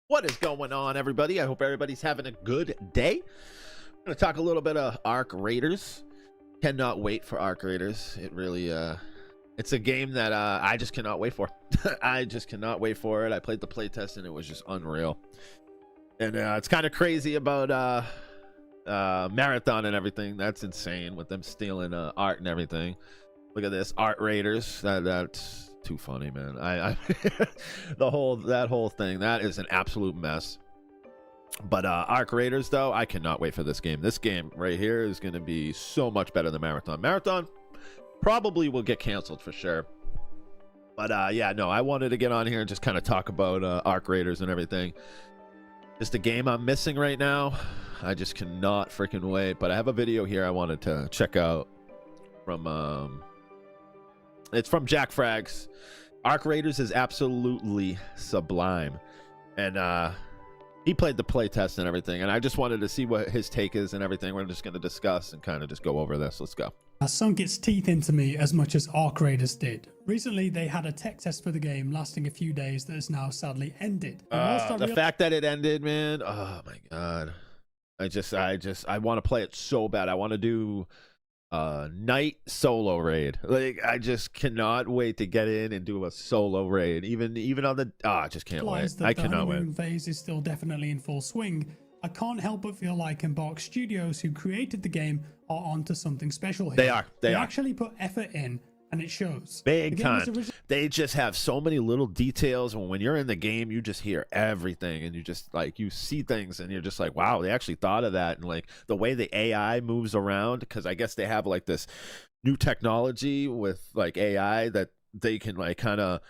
What is going on, everybody? I hope everybody's having a good day. I'm going to talk a little bit of Arc Raiders. Cannot wait for Arc Raiders. It really, it's a game that I just cannot wait for. I just cannot wait for it. I played the playtest and it was just unreal. And it's kind of crazy about Marathon and everything. That's insane with them stealing art and everything. Look at this, Art Raiders. That's too funny, man. I that whole thing, that is an absolute mess. But Arc Raiders, though, I cannot wait for this game. This game right here is going to be so much better than Marathon. Marathon probably will get canceled for sure. But yeah, no, I wanted to get on here and just kind of talk about Arc Raiders and everything. Just a game I'm missing right now. I just cannot freaking wait. But I have a video here I wanted to check out from it's from Jack Frags. Arc Raiders is absolutely sublime, and he played the playtest and everything, and I just wanted to see what his take is and everything. We're just going to discuss and kind of just go over this. Let's go. Has sunk its teeth into me as much as Arc Raiders did. Recently, they had a tech test for the game lasting a few days that has now sadly ended. The fact that it ended, man. Oh my god. I want to play it so bad. I want to do night solo raid. Like, I just cannot wait to get in and do a solo raid. Even on the I just can't wait. I cannot wait. The phase is still definitely in full swing. I can't help but feel like Embark Studios, who created the game, are onto something special here. They actually put effort in, and it shows. Big time. They just have so many little details, and when you're in the game, you just hear everything, and you just like, you see things, and you're just like, wow, they actually thought of that. And like the way the AI moves around, because I guess they have like this new technology with like AI that they can like kind of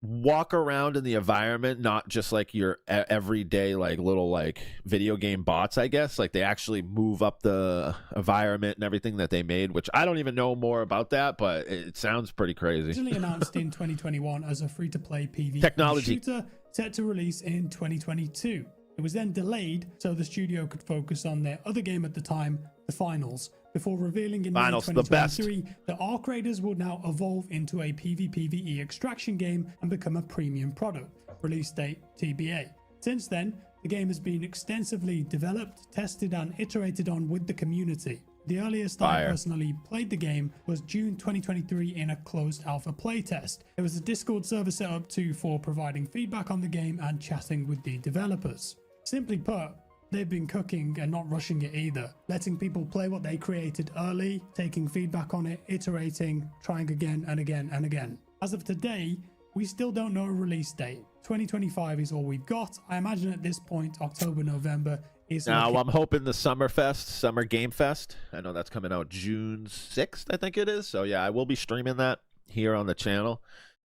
walk around in the environment, not just like your everyday like little like video game bots. I guess like they actually move up the environment and everything that they made, which I don't even know more about that, but it sounds pretty crazy. Originally announced in 2021 as a free-to-play PvP technology shooter, set to release in 2022. It was then delayed so the studio could focus on their other game at the time, The Finals, before revealing in May 2023 that Arc Raiders would now evolve into a PvPvE extraction game and become a premium product. Release date TBA. Since then, the game has been extensively developed, tested and iterated on with the community. The earliest I personally played the game was June 2023 in a closed alpha playtest. There was a Discord server set up too for providing feedback on the game and chatting with the developers. Simply put, they've been cooking and not rushing it either, letting people play what they created early, taking feedback on it, iterating, trying again and again and again. As of today, we still don't know a release date. 2025 is all we've got. I imagine at this point, October, November is... Now, I'm hoping the Summer Game Fest. I know that's coming out June 6th, I think it is. So yeah, I will be streaming that here on the channel.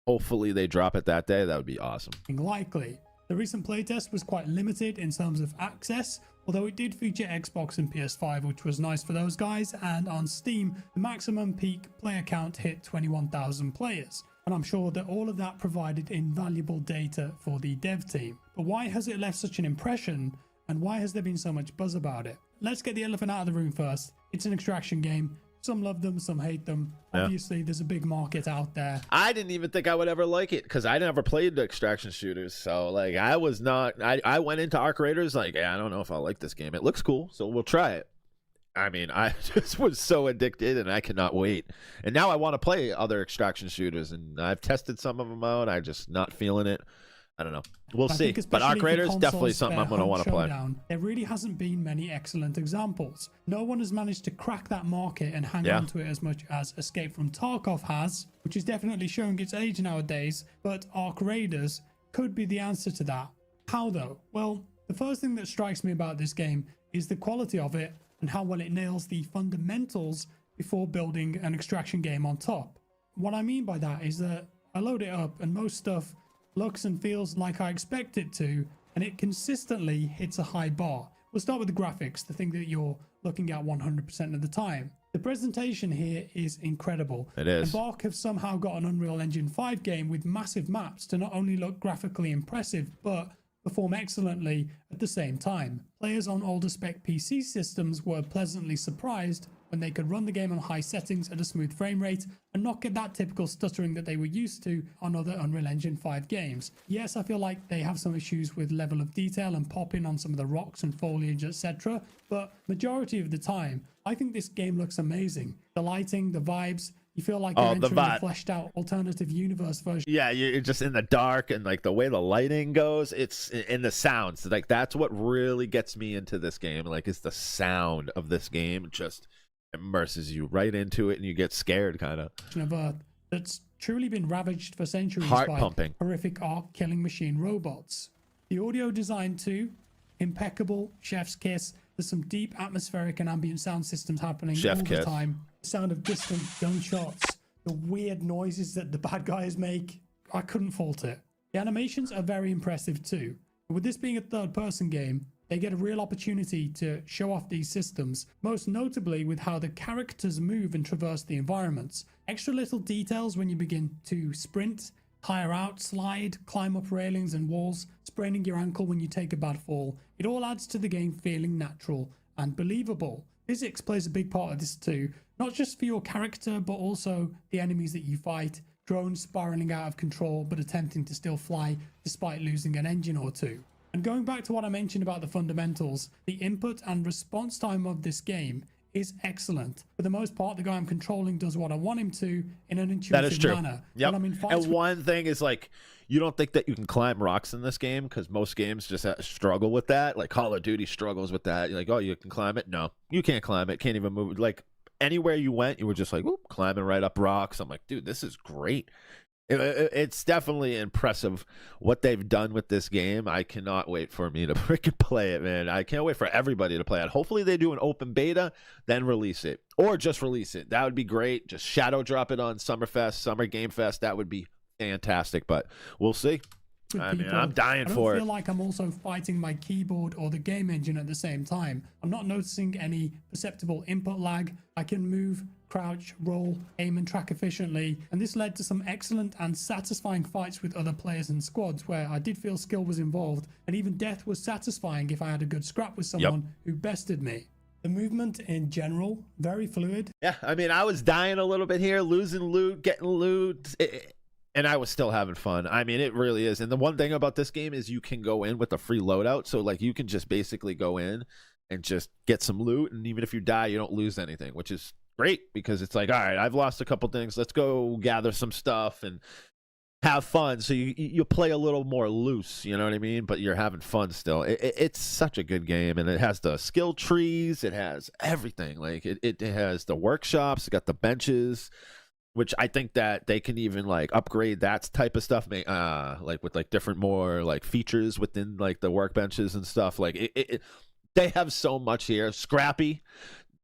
Hopefully they drop it that day. That would be awesome. Likely. The recent playtest was quite limited in terms of access, although it did feature Xbox and PS5, which was nice for those guys, and on Steam, the maximum peak player count hit 21,000 players. And I'm sure that all of that provided invaluable data for the dev team. But why has it left such an impression, and why has there been so much buzz about it? Let's get the elephant out of the room first. It's an extraction game. Some love them, some hate them. Yeah. Obviously, there's a big market out there. I didn't even think I would ever like it because I never played the extraction shooters. So, like, I was not... I went into Arc Raiders like, yeah, I don't know if I'll like this game. It looks cool, so we'll try it. I mean, I just was so addicted, and I cannot wait. And now I want to play other extraction shooters, and I've tested some of them out. I'm just not feeling it. I don't know. We'll see. But Arc Raiders, definitely something I'm going to want to play. There really hasn't been many excellent examples. No one has managed to crack that market and hang on to it as much as Escape from Tarkov has, which is definitely showing its age nowadays, but Arc Raiders could be the answer to that. How though? Well, the first thing that strikes me about this game is the quality of it and how well it nails the fundamentals before building an extraction game on top. What I mean by that is that I load it up and most stuff looks and feels like I expect it to, and it consistently hits a high bar. We'll start with the graphics, the thing that you're looking at 100% of the time. The presentation here is incredible. It is. Embark have somehow got an Unreal Engine 5 game with massive maps to not only look graphically impressive, but perform excellently at the same time. Players on older spec PC systems were pleasantly surprised when they could run the game on high settings at a smooth frame rate and not get that typical stuttering that they were used to on other Unreal Engine 5 games. Yes, I feel like they have some issues with level of detail and popping on some of the rocks and foliage, etc. But majority of the time, I think this game looks amazing. The lighting, the vibes, you feel like you're entering a fleshed out alternative universe version. Yeah, you're just in the dark, and like the way the lighting goes, it's in the sounds. Like that's what really gets me into this game. Like it's the sound of this game just immerses you right into it, and you get scared kind of. Of Earth that's truly been ravaged for centuries by horrific arc-killing machine robots. The audio design too, impeccable, chef's kiss. There's some deep atmospheric and ambient sound systems happening all the time. The sound of distant gunshots, the weird noises that the bad guys make, I couldn't fault it. The animations are very impressive too. With this being a third-person game, they get a real opportunity to show off these systems, most notably with how the characters move and traverse the environments. Extra little details when you begin to sprint, higher out, slide, climb up railings and walls, spraining your ankle when you take a bad fall. It all adds to the game feeling natural and believable. Physics plays a big part of this too, not just for your character, but also the enemies that you fight. Drones spiraling out of control, but attempting to still fly despite losing an engine or two. And going back to what I mentioned about the fundamentals, the input and response time of this game is excellent. For the most part, the guy I'm controlling does what I want him to in an intuitive manner. Yep. And one thing is like, you don't think that you can climb rocks in this game, because most games just struggle with that. Like Call of Duty struggles with that. You're like, oh, you can climb it? No, you can't climb it. Can't even move. Like anywhere you went, you were just like, whoop, climbing right up rocks. I'm like, dude, this is great. It's definitely impressive what they've done with this game. I cannot wait for me to freaking play it, man. I can't wait for everybody to play it. Hopefully they do an open beta, then release it. Or just release it. That would be great. Just shadow drop it on Summerfest, Summer Game Fest. That would be fantastic, but we'll see. I mean, I'm dying for it. I don't feel like I'm also fighting my keyboard or the game engine at the same time. I'm not noticing any perceptible input lag. I can move, crouch, roll, aim and track efficiently, and this led to some excellent and satisfying fights with other players and squads where I did feel skill was involved, and even death was satisfying if I had a good scrap with someone who bested me. The movement in general, very fluid. Yeah, I mean, I was dying a little bit here, losing loot, getting loot, and I was still having fun. I mean, it really is. And the one thing about this game is you can go in with a free loadout. So, like, you can just basically go in and just get some loot. And even if you die, you don't lose anything, which is great because it's like, all right, I've lost a couple things. Let's go gather some stuff and have fun. So you play a little more loose, you know what I mean? But you're having fun still. It's such a good game. And it has the skill trees. It has everything. Like, it has the workshops. It got the benches, which I think that they can even like upgrade that type of stuff, like with like different more like features within like the workbenches and stuff. Like they have so much here. Scrappy,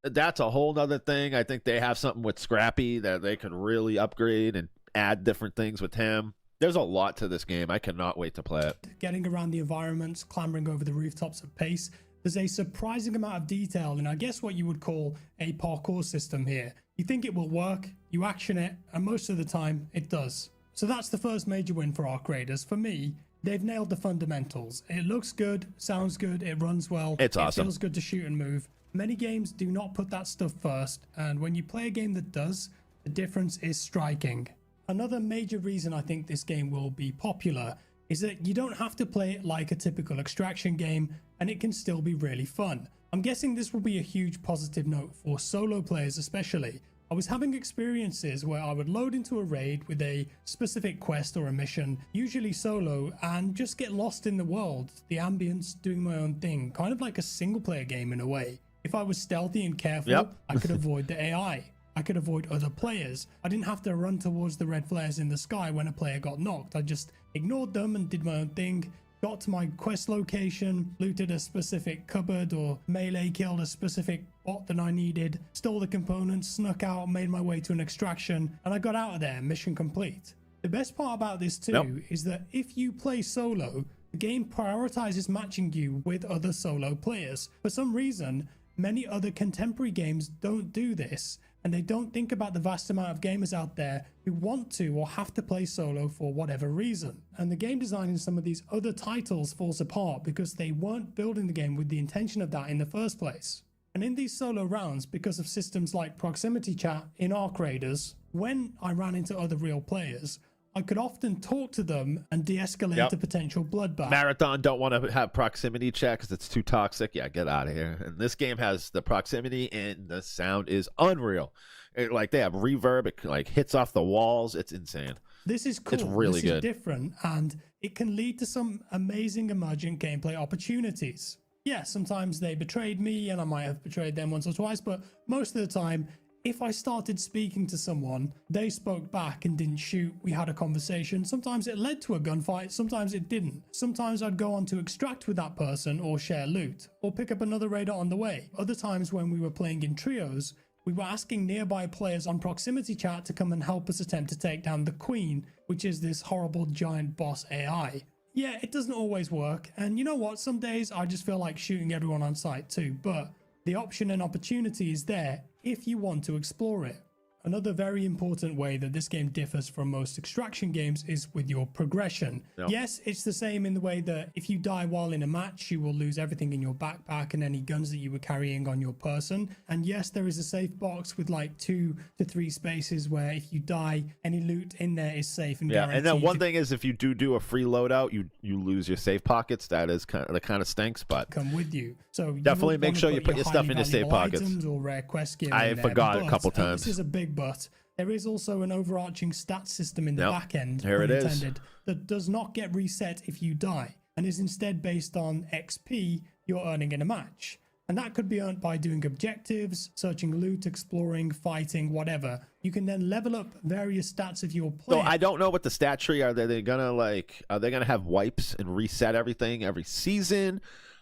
that's a whole nother thing. I think they have something with Scrappy that they could really upgrade and add different things with him. There's a lot to this game. I cannot wait to play it. Getting around the environments, clambering over the rooftops at pace. There's a surprising amount of detail and I guess what you would call a parkour system here. You think it will work, you action it, and most of the time it does. So that's the first major win for Arc Raiders. For me, they've nailed the fundamentals. It looks good, sounds good, it runs well. It's awesome. It feels good to shoot and move. Many games do not put that stuff first, and when you play a game that does, the difference is striking. Another major reason I think this game will be popular is that you don't have to play it like a typical extraction game, and it can still be really fun. I'm guessing this will be a huge positive note for solo players especially. I was having experiences where I would load into a raid with a specific quest or a mission, usually solo, and just get lost in the world, the ambience, doing my own thing, kind of like a single player game in a way. If I was stealthy and careful, I could avoid the AI. I could avoid other players. I didn't have to run towards the red flares in the sky when a player got knocked. I just ignored them and did my own thing. Got to my quest location, looted a specific cupboard or melee killed a specific bot that I needed, stole the components, snuck out, made my way to an extraction, and I got out of there, mission complete. The best part about this too is that if you play solo, the game prioritizes matching you with other solo players. For some reason, many other contemporary games don't do this, and they don't think about the vast amount of gamers out there who want to or have to play solo for whatever reason. And the game design in some of these other titles falls apart because they weren't building the game with the intention of that in the first place. And in these solo rounds, because of systems like proximity chat in Arc Raiders, when I ran into other real players, I could often talk to them and de-escalate a potential bloodbath. Marathon don't want to have proximity chat because it's too toxic. Yeah, get out of here. And this game has the proximity, and the sound is unreal. Like, they have reverb. It like hits off the walls. It's insane. This is cool. It's really good. This is different, and it can lead to some amazing emergent gameplay opportunities. Yeah, sometimes they betrayed me, and I might have betrayed them once or twice, but most of the time, if I started speaking to someone, they spoke back and didn't shoot. We had a conversation. Sometimes it led to a gunfight. Sometimes it didn't. Sometimes I'd go on to extract with that person or share loot or pick up another raider on the way. Other times when we were playing in trios, we were asking nearby players on proximity chat to come and help us attempt to take down the Queen, which is this horrible giant boss AI. Yeah, it doesn't always work. And you know what? Some days I just feel like shooting everyone on sight too, but the option and opportunity is there if you want to explore it. Another very important way that this game differs from most extraction games is with your progression. Yep. Yes, it's the same in the way that if you die while in a match, you will lose everything in your backpack and any guns that you were carrying on your person. And yes, there is a safe box with like 2 to 3 spaces where if you die, any loot in there is safe and guaranteed. And then one thing is, if you do a free loadout, you lose your safe pockets. That kind of stinks, but come with you. So definitely make sure you put your stuff in your safe pockets. Or rare quest gear I forgot a couple times. This is a big but. There is also an overarching stat system in the back end, here it is, that does not get reset if you die and is instead based on XP you're earning in a match. And that could be earned by doing objectives, searching loot, exploring, fighting, whatever. You can then level up various stats of your player. So I don't know what the stat tree are. Are they gonna have wipes and reset everything every season?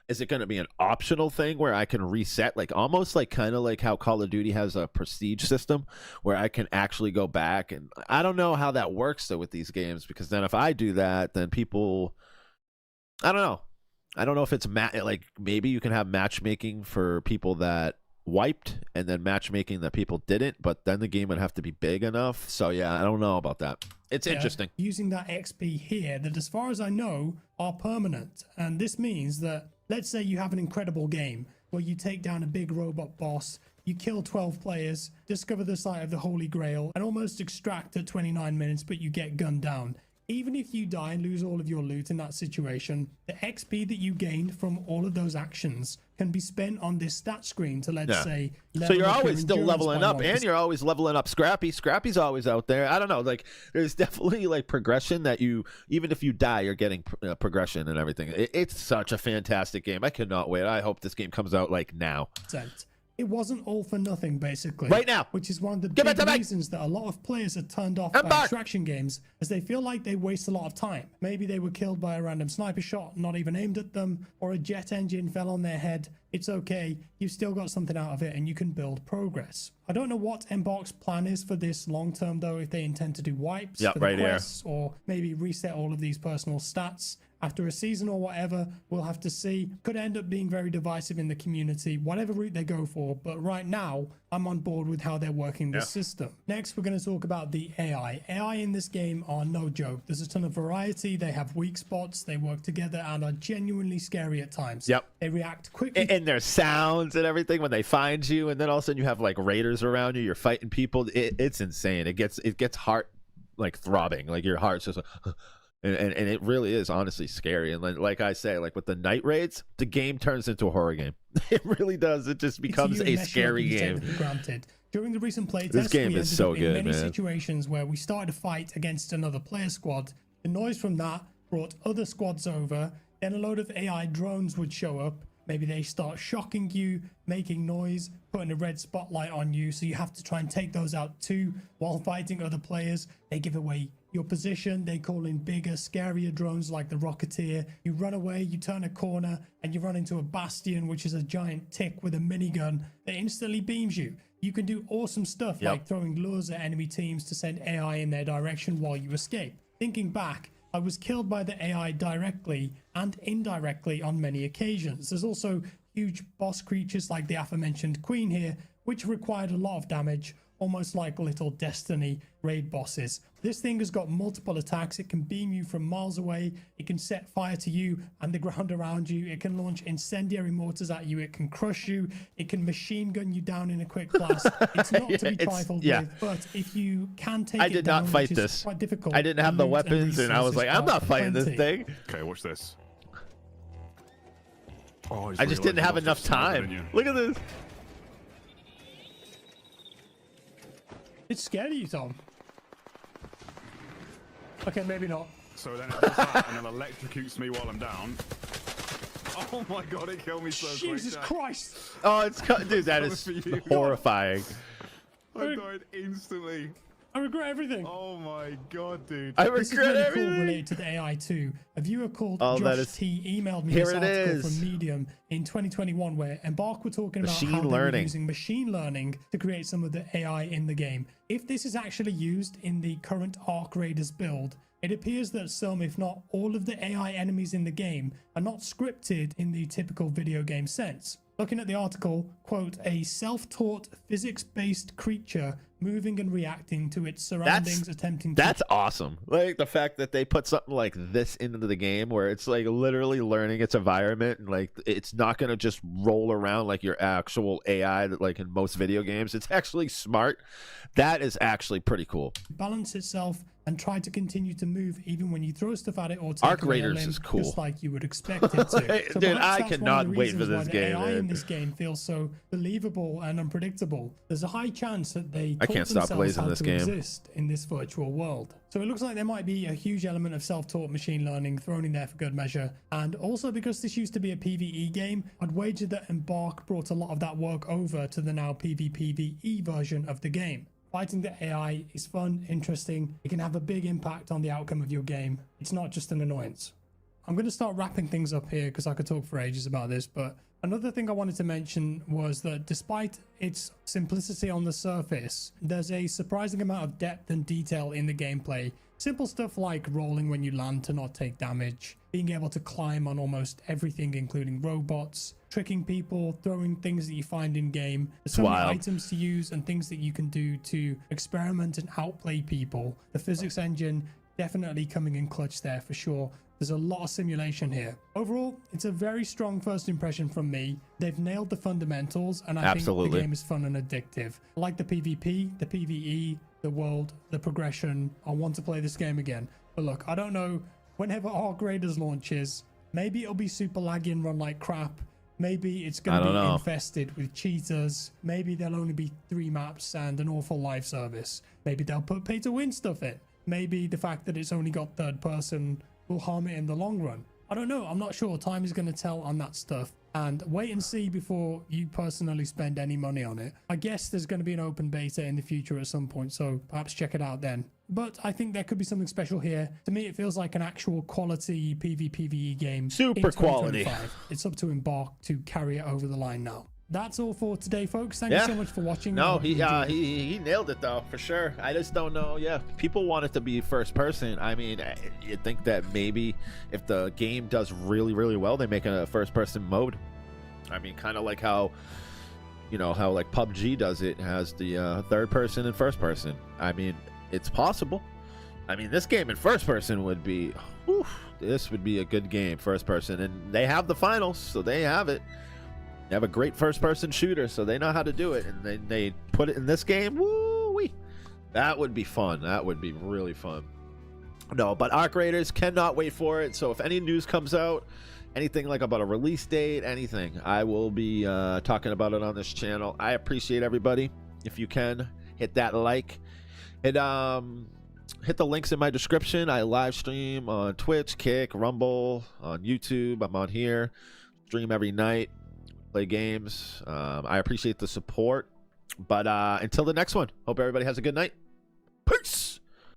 Is it going to be an optional thing where I can reset, like almost like kind of like how Call of Duty has a prestige system where I can actually go back? And I don't know how that works though with these games, because then if I do that, then people, I don't know. I don't know if it's like maybe you can have matchmaking for people that wiped and then matchmaking that people didn't, but then the game would have to be big enough. So yeah, I don't know about that. It's interesting. Using that XP here that, as far as I know, are permanent. And this means that, let's say you have an incredible game where you take down a big robot boss, you kill 12 players, discover the site of the Holy Grail, and almost extract at 29 minutes, but you get gunned down. Even if you die and lose all of your loot in that situation, the XP that you gained from all of those actions can be spent on this stat screen to, let's say, so you're always still leveling up, and you're always leveling up Scrappy. Scrappy's always out there. I don't know, like there's definitely like progression that you, even if you die, you're getting progression and everything. It's such a fantastic game. I cannot wait. I hope this game comes out like now. It wasn't all for nothing, basically. Right now. Which is one of the big reasons that a lot of players are turned off by extraction games, as they feel like they waste a lot of time. Maybe they were killed by a random sniper shot, not even aimed at them, or a jet engine fell on their head. It's okay. You've still got something out of it, and you can build progress. I don't know what Embark's plan is for this long term, though, if they intend to do wipes for the quests, or maybe reset all of these personal stats after a season or whatever. We'll have to see. Could end up being very divisive in the community, whatever route they go for. But right now, I'm on board with how they're working this system. Next, we're going to talk about the AI. AI in this game are no joke. There's a ton of variety. They have weak spots. They work together and are genuinely scary at times. They react quickly. And their sounds and everything when they find you, and then all of a sudden you have like raiders around you. You're fighting people. It's insane. It gets heart like throbbing. Like your heart's just. And it really is honestly scary. And like I say, like with the night raids, the game turns into a horror game. It really does. It just becomes a scary game. Granted, during the recent playtest, this game is so good, in many situations where we started a fight against another player squad, the noise from that brought other squads over. Then a load of AI drones would show up. Maybe they start shocking you, making noise, putting a red spotlight on you, so you have to try and take those out too while fighting other players. They give away your position. They call in bigger, scarier drones like the Rocketeer. You run away, you turn a corner, and you run into a Bastion, which is a giant tick with a minigun that instantly beams you. You can do awesome stuff like throwing lures at enemy teams to send AI in their direction while you escape. Thinking back, I was killed by the AI directly and indirectly on many occasions. There's also huge boss creatures like the aforementioned Queen here, which required a lot of damage, almost like little Destiny raid bosses. This thing has got multiple attacks. It can beam you from miles away. It can set fire to you and the ground around you. It can launch incendiary mortars at you. It can crush you. It can machine gun you down in a quick blast. It's not to be trifled with, but if you can take I it did down, not fight which is this. quite difficult. I didn't have the weapons, and I was like, I'm not fighting this thing. Okay, watch this. Oh, I just didn't have enough time. Look at this. It's scared of you, Tom. Okay, maybe not. So then it does that and it electrocutes me while I'm down. Oh my god, it killed me so quick. Jesus Christ! Oh, it's dude, that is horrifying. I died instantly. I regret everything. Oh my god, dude. I This is regret really everything. cool related to the AI too. A viewer called Oh, that Josh is- T emailed me Here this it article is. from Medium in 2021 where Embark were talking about Machine how they were learning. using machine learning to create some of the AI in the game. If this is actually used in the current Arc Raiders build, it appears that some, if not all of the AI enemies in the game are not scripted in the typical video game sense. Looking at the article, quote, a self-taught physics-based creature moving and reacting to its surroundings, attempting to... That's awesome. Like the fact that they put something like this into the game where it's like literally learning its environment, and like it's not going to just roll around like your actual AI that like in most video games. It's actually smart. That is actually pretty cool. balance itself and try to continue to move even when you throw stuff at it or take Arc away a Raiders limb, is cool. just like you would expect it to. So Dude, perhaps I that's one of cannot the wait for reasons why this the game, AI in man. this game feels so believable and unpredictable. There's a high chance that they I taught can't stop themselves blazing how this to game. exist in this virtual world. So it looks like there might be a huge element of self-taught machine learning thrown in there for good measure. And also because this used to be a PvE game, I'd wager that Embark brought a lot of that work over to the now PvPvE version of the game. Fighting the AI is fun, interesting. It can have a big impact on the outcome of your game. It's not just an annoyance. I'm going to start wrapping things up here because I could talk for ages about this, but another thing I wanted to mention was that despite its simplicity on the surface, there's a surprising amount of depth and detail in the gameplay. Simple stuff like rolling when you land to not take damage, being able to climb on almost everything including robots, tricking people, throwing things that you find in game. There's so many wild. items to use and things that you can do to experiment and outplay people. The physics engine definitely coming in clutch there for sure. There's a lot of simulation here. Overall, it's a very strong first impression from me. They've nailed the fundamentals, and I think the game is fun and addictive. I like the PvP, the PvE, the world, the progression. I want to play this game again. But look, I don't know, whenever Arc Raiders launches, maybe it'll be super laggy and run like crap. Maybe it's going to be infested with cheaters. Maybe there'll only be 3 maps and an awful live service. Maybe they'll put pay to win stuff in. Maybe the fact that it's only got third person will harm it in the long run. I don't know. I'm not sure. Time is going to tell on that stuff. And wait and see before you personally spend any money on it. I guess there's going to be an open beta in the future at some point, so perhaps check it out then. But I think there could be something special here. To me, it feels like an actual quality PvPvE game. Super quality. It's up to Embark to carry it over the line now. That's all for today, folks. Thank you so much for watching. No, he nailed it though, for sure. I just don't know. Yeah, people want it to be first person. I mean, you think that maybe if the game does really, really well, they make a first person mode. I mean, kind of like how, you know, how like PUBG does it, has the third person and first person. I mean, it's possible. I mean, this game in first person would be, this would be a good game, first person. And they have the finals, so they have it. They have a great first-person shooter, so they know how to do it, and they put it in this game. Woo-wee! That would be fun. That would be really fun. No, but Arc Raiders, cannot wait for it. So if any news comes out, anything like about a release date, anything, I will be talking about it on this channel. I appreciate everybody. If you can, hit that like. Hit the links in my description. I live stream on Twitch, Kick, Rumble, on YouTube. I'm on here. Stream every night. Play games. I appreciate the support, but until the next one, hope everybody has a good night. Peace.